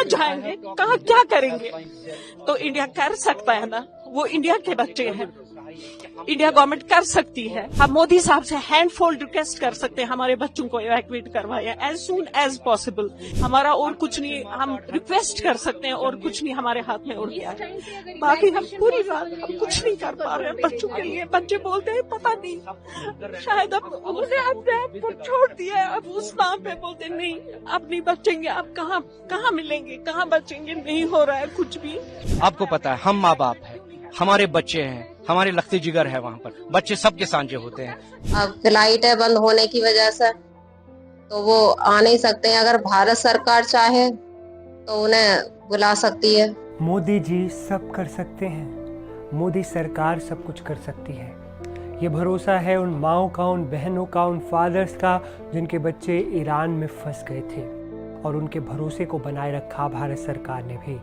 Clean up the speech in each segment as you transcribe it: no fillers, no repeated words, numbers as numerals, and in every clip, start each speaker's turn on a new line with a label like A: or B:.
A: जाएंगे, कहाँ क्या करेंगे? तो इंडिया कर सकता है ना, वो इंडिया के बच्चे हैं, इंडिया गवर्नमेंट कर सकती है। हम मोदी साहब से हैंडफोल्ड रिक्वेस्ट कर सकते हैं, हमारे बच्चों को इवैक्यूएट करवाए एज सून एज पॉसिबल। हमारा और कुछ नहीं, हम रिक्वेस्ट कर सकते हैं और कुछ नहीं हमारे हाथ में और क्या है। बाकी हम पूरी रात हम कुछ नहीं कर पा रहे हैं बच्चों के लिए। बच्चे बोलते हैं पता नहीं, शायद अब उन्होंने अपने आप को छोड़ दिया है, अब उस नाम पे बोलते नहीं अब नहीं बचेंगे, अब कहाँ मिलेंगे, कहाँ बचेंगे, नहीं हो रहा है कुछ भी।
B: आपको पता है हम माँ बाप है, हमारे बच्चे हैं, हमारे लखते जिगर है, वहाँ पर बच्चे सबके सांझे होते हैं।
C: अब फ्लाइट है बंद होने की वजह से तो वो आ नहीं सकते हैं। अगर भारत सरकार चाहे तो उन्हें बुला सकती है।
D: मोदी जी सब कर सकते हैं, मोदी सरकार सब कुछ कर सकती है। ये भरोसा है उन माओं का, उन बहनों का, उन फादर्स का जिनके बच्चे ईरान में फंस गए थे, और उनके भरोसे को बनाए रखा भारत सरकार ने भी।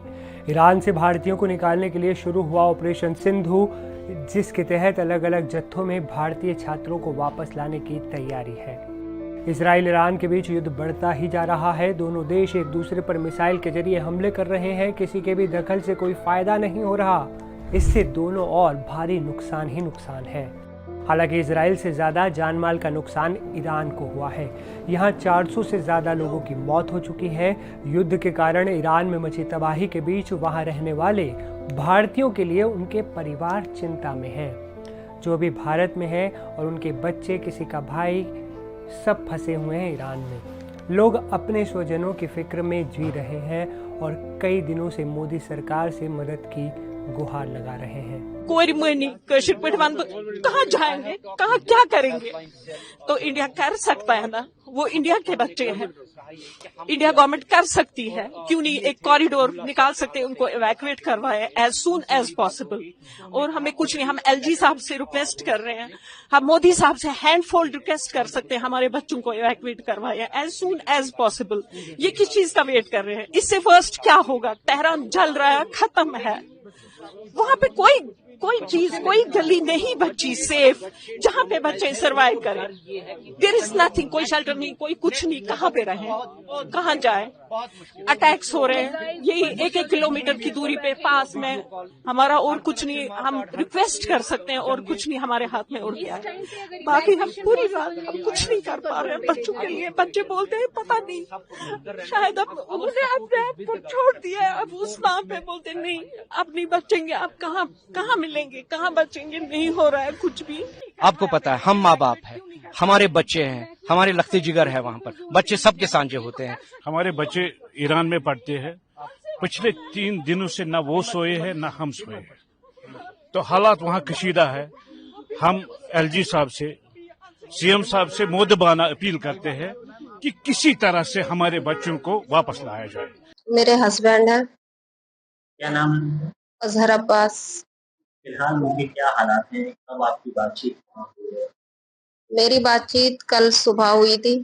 D: ईरान से भारतीयों को निकालने के लिए शुरू हुआ ऑपरेशन सिंधु, जिसके तहत अलग अलग जत्थों में भारतीय छात्रों को वापस लाने की तैयारी है। इजराइल ईरान के बीच युद्ध बढ़ता ही जा रहा है। दोनों देश एक दूसरे पर मिसाइल के जरिए हमले कर रहे हैं। किसी के भी दखल से कोई फायदा नहीं हो रहा। इससे दोनों और भारी नुकसान ही नुकसान है। हालांकि इजराइल से ज़्यादा जानमाल का नुकसान ईरान को हुआ है। यहाँ 400 से ज़्यादा लोगों की मौत हो चुकी है। युद्ध के कारण ईरान में मची तबाही के बीच वहाँ रहने वाले भारतीयों के लिए उनके परिवार चिंता में हैं। जो भी भारत में है और उनके बच्चे, किसी का भाई, सब फंसे हुए हैं ईरान में। लोग अपने स्वजनों की फिक्र में जी रहे हैं और कई दिनों से मोदी सरकार से मदद की गुहार लगा रहे हैं।
A: कोई मनी कशिर पिटवान कहाँ जाएंगे, कहाँ क्या करेंगे? तो इंडिया कर सकता है ना, वो इंडिया के बच्चे हैं, इंडिया गवर्नमेंट कर सकती है। क्यों नहीं एक कॉरिडोर निकाल सकते हैं, उनको इवैक्यूएट करवाए एज सून एज पॉसिबल। और हमें कुछ नहीं, हम एलजी साहब से रिक्वेस्ट कर रहे हैं, हम मोदी साहब से हैंडफोल्ड रिक्वेस्ट कर सकते हैं, हमारे बच्चों को इवैक्यूएट करवाए एज सून एज पॉसिबल। ये किस चीज का वेट कर रहे हैं? इससे फर्स्ट क्या होगा? तेहरान जल रहा है, खत्म है, वहां पे कोई चीज, कोई गली नहीं बची सेफ जहां पे बच्चे सरवाइव करें। देयर इज नथिंग, कोई शेल्टर नहीं, कोई कुछ नहीं, कहाँ पे रहें, कहाँ जाए? अटैक्स हो रहे हैं यही 1-1 किलोमीटर की दूरी पे पास में। हमारा और कुछ नहीं, हम रिक्वेस्ट कर सकते हैं और कुछ नहीं हमारे हाथ में और क्या है। बाकी हम पूरी रात हम कुछ नहीं कर पा रहे हैं बच्चों के लिए। बच्चे बोलते हैं पता नहीं, शायद अब उन्होंने अपने आप को छोड़ दिया है, अब उस नाम पे बोलते नहीं अब नहीं बचेंगे, अब कहाँ मिलेंगे, कहाँ बचेंगे, नहीं हो रहा है कुछ भी।
B: आपको पता है हम माँ बाप है, हमारे बच्चे हैं, हमारे लखते जिगर है, वहाँ पर बच्चे सबके सांझे होते हैं।
E: हमारे बच्चे ईरान में पढ़ते हैं। पिछले 3 दिनों से न वो सोए हैं न हम सोए हैं, तो हालात वहाँ कशीदा है। हम एलजी साहब से, सीएम साहब से मोदबाना अपील करते हैं कि किसी तरह से हमारे बच्चों को वापस लाया जाए।
C: मेरे हस्बैंड है।
F: क्या नाम है?
C: अजहर अब्बास।
F: फिलहाल उनके क्या हालात हैं? कब आपकी बातचीत हुई है?
C: मेरी बातचीत कल सुबह हुई थी।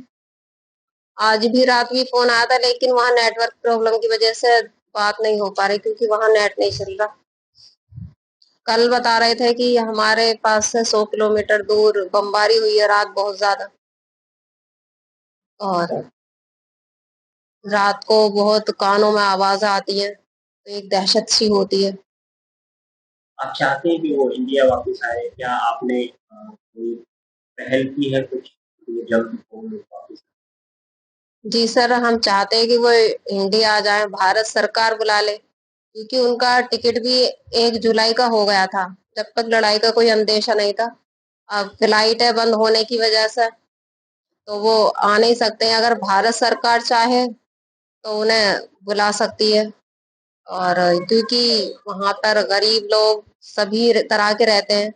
C: आज भी रात भी फोन आया था, लेकिन वहाँ नेटवर्क प्रॉब्लम की वजह से बात नहीं हो पा रही, क्योंकि वहाँ नेट नहीं चल रहा। कल बता रहे थे कि हमारे पास से 100 किलोमीटर दूर बमबारी हुई है रात बहुत ज्यादा, और रात को बहुत कानों में आवाज आती है, तो एक दहशत सी होती है।
F: आप चाहते हैं कि वो इंडिया वापस आए? क्या आपने कोई पहल की है कुछ वो जल्द वापस?
C: जी सर, हम चाहते हैं कि वो इंडिया आ जाए, भारत सरकार बुला ले, क्योंकि उनका टिकट भी 1 जुलाई का हो गया था, जब तक लड़ाई का कोई अंदेशा नहीं था। अब फ्लाइट है बंद होने की वजह से तो वो आ नहीं सकते हैं। अगर भारत सरकार चाहे तो उन्हें बुला सकती है, और क्योंकि वहां पर गरीब लोग सभी तरह के रहते हैं,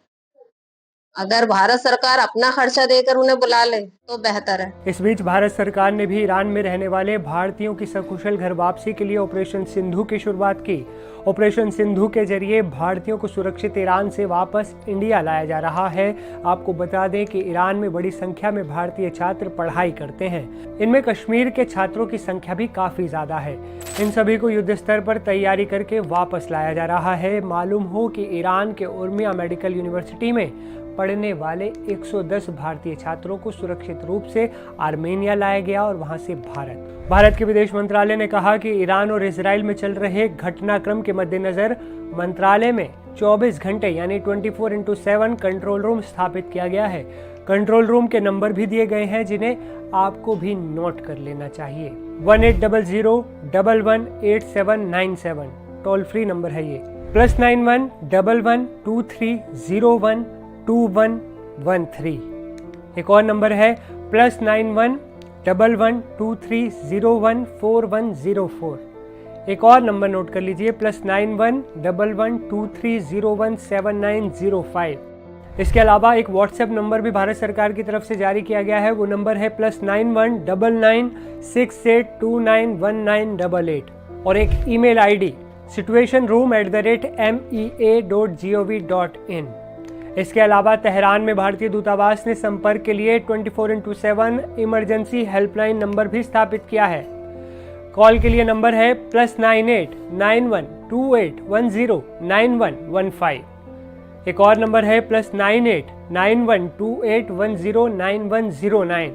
C: अगर भारत सरकार अपना खर्चा देकर उन्हें बुला ले तो बेहतर है।
D: इस बीच भारत सरकार ने भी ईरान में रहने वाले भारतीयों की सकुशल घर वापसी के लिए ऑपरेशन सिंधु की शुरुआत की। ऑपरेशन सिंधु के जरिए भारतीयों को सुरक्षित ईरान से वापस इंडिया लाया जा रहा है। आपको बता दें कि ईरान में बड़ी संख्या में भारतीय छात्र पढ़ाई करते हैं। इनमें कश्मीर के छात्रों की संख्या भी काफी ज्यादा है। इन सभी को युद्ध स्तर पर तैयारी करके वापस लाया जा रहा है। मालूम हो कि ईरान के उर्मिया मेडिकल यूनिवर्सिटी में पढ़ने वाले 110 भारतीय छात्रों को सुरक्षित रूप से आर्मेनिया लाया गया और वहां से भारत के विदेश मंत्रालय ने कहा कि ईरान और इजराइल में चल रहे घटनाक्रम के मद्देनजर मंत्रालय में 24 घंटे यानी 24/7 कंट्रोल रूम स्थापित किया गया है। कंट्रोल रूम के नंबर भी दिए गए हैं जिन्हें आपको भी नोट कर लेना चाहिए। 1800-11-8797 टोल फ्री नंबर है ये। +91 1123012113। एक और नंबर है +91 1123014104। एक और नंबर नोट कर लीजिए +91 1123017905। इसके अलावा एक व्हाट्सएप नंबर भी भारत सरकार की तरफ से जारी किया गया है, वो नंबर है +91 9968291988 और एक ईमेल आईडी situationroom@mea.gov.in। इसके अलावा तेहरान में भारतीय दूतावास ने संपर्क के लिए 24/7 इमरजेंसी हेल्पलाइन नंबर भी स्थापित किया है। कॉल के लिए नंबर है +98 912810 9115। एक और नंबर है +98 912810 9109।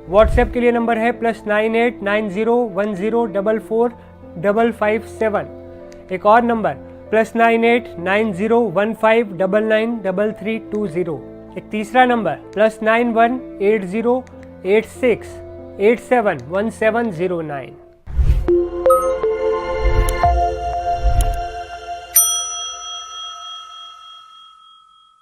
D: व्हाट्सएप के लिए नंबर है +98 9010445557। एक और नंबर +98 9015993320। एक तीसरा नंबर +91 8086 871709।